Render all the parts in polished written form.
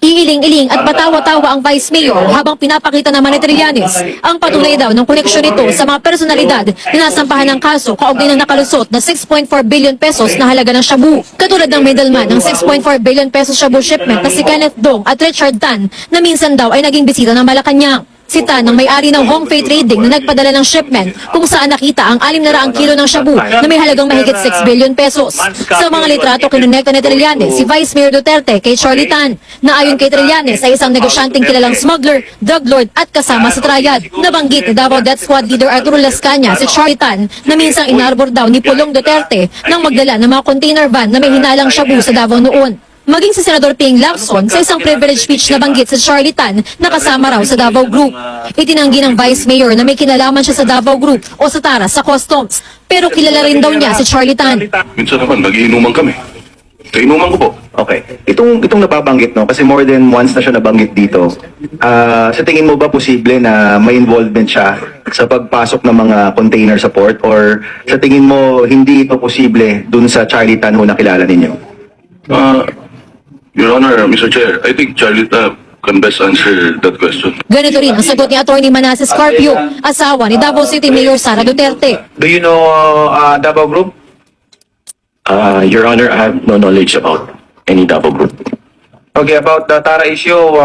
Iiling-iling at patawa-tawa ang Vice Mayor habang pinapakita naman ni Trillanes ang patunay daw ng koneksyon nito sa mga personalidad na nasampahan ng kaso kaugnay ng nakalusot na 6.4 billion pesos na halaga ng shabu. Katulad ng middleman ng 6.4 billion pesos shabu shipment na si Kenneth Dong at Richard Tan na minsan daw ay naging bisita ng Malacanang. Si Tan ang may-ari ng Hong Fei Trading na nagpadala ng shipment kung saan nakita ang 600 kilo ng shabu na may halagang mahigit 6 billion pesos. Sa mga litrato kinonekta ni Trillanes si Vice Mayor Duterte kay Charlie Tan na ayon kay Trillanes ay isang negosyanteng kilalang smuggler, drug lord at kasama sa triad. Nabanggit ni Davao Death Squad Leader Arturo Lascanya si Charlie Tan na minsang inarbor daw ni Pulong Duterte nang magdala ng mga container van na may hinalang shabu sa Davao noon. Maging si Senador Ping Lacson sa isang privilege speech na banggit sa Charlie Tan na kasama raw sa Davao Group. Itinanggi ng Vice Mayor na may kinalaman siya sa Davao Group o sa Tara sa Customs. Pero kilala rin daw niya si Charlie Tan. Minsan naman, nagiinuman kami. Kainuman ko po. Okay. Itong nababanggit, no? Kasi more than once na siya nabanggit dito. Sa tingin mo ba posible na may involvement siya sa pagpasok ng mga container sa port? Or sa tingin mo hindi ito posible dun sa Charlie Tan ho na kilala ninyo? Your Honor, Mr. Chair, I think Charlie can best answer that question. Ganito rin ang sagot ni Atty. Manasseh Carpio, asawa ni Davao City Mayor Sara Duterte. Do you know Davao Group? Your Honor, I have no knowledge about any Davao Group. Okay, about the Tara issue,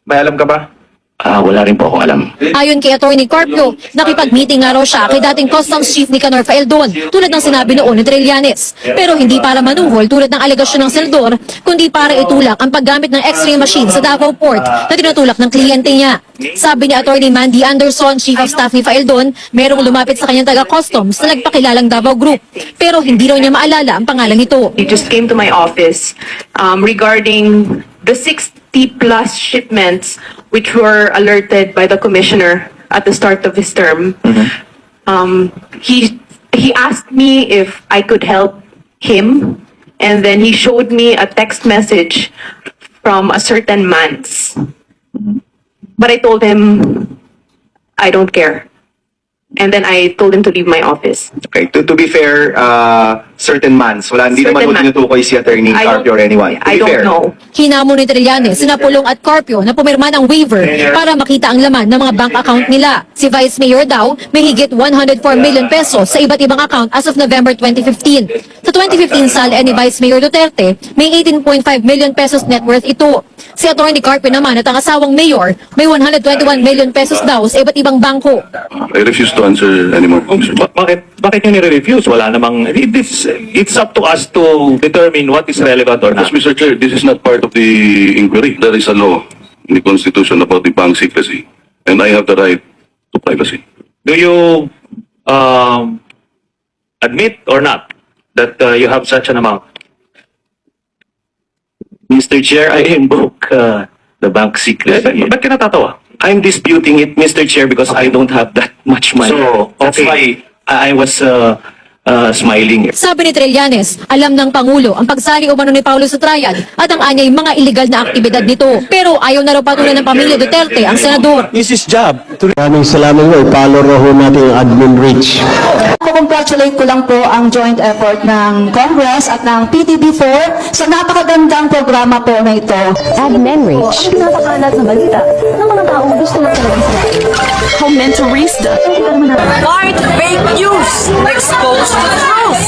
may alam ka ba? Wala rin po ako alam. Ayon kay Atty. Carpio, nakipag-meeting nga raw siya kay dating Customs Chief Nicanor Faeldon tulad ng sinabi noon ni Trillanes. Pero hindi para manuhol tulad ng alegasyon ng Seldor, kundi para itulak ang paggamit ng X-ray machine sa Davao Port na tinutulak ng kliyente niya. Sabi ni Atty. Mandy Anderson, Chief of Staff ni Faeldon, merong lumapit sa kanyang taga-customs na nagpakilalang Davao Group. Pero hindi raw niya maalala ang pangalan nito. He just came to my office regarding the 60 plus shipments which were alerted by the commissioner at the start of his term. He asked me if I could help him, and then he showed me a text message from a certain man's. But I told him I don't care. And then I told him to leave my office. Okay, to be fair, certain months, hindi naman ho tinutukoy si Attorney Carpio or anyone. To I be don't fair. know. Hinamon ni Trillanes, sina Pulong at Carpio na pumirma ng waiver para makita ang laman ng mga bank account nila. Si Vice Mayor daw may higit 104 million pesos sa iba't ibang account as of November 2015. Sa 2015 sale ni Vice Mayor Duterte, may 18.5 million pesos net worth ito. Si Atty. Carpio naman at ang asawang mayor, may 121 million pesos daw sa iba't ibang bangko. I refuse to answer anymore, Mr. Chair. Bakit nyo nire-refuse? Wala namang... It's up to us to determine what is relevant or Yes, not. Mr. Chair, this is not part of the inquiry. There is a law in the Constitution about the bank secrecy, and I have the right to privacy. Do you admit or not that you have such an amount? Mr. Chair, I invoke the bank secrecy. Ba't ka natatawa? I'm disputing it, Mr. Chair, because I don't have that much money. So, That's why I was smiling. Sabi ni Trillanes, alam ng Pangulo ang pagsali umano ni Paulo sa trial at ang anyay mga illegal na aktibidad nito. Pero ayaw na raw patuloy ng pamilya Duterte ang senador. This is job. Maraming salamat po. I-follow raw ho natin yung admin reach. Congratulate ko lang po ang joint effort ng Congress at ng PTB4 sa napakagandang programa po na ito. Admin Reach. Napakalat na balita ng mga taong gusto na talaga Comentarista. Fight fake news. Expose the truth.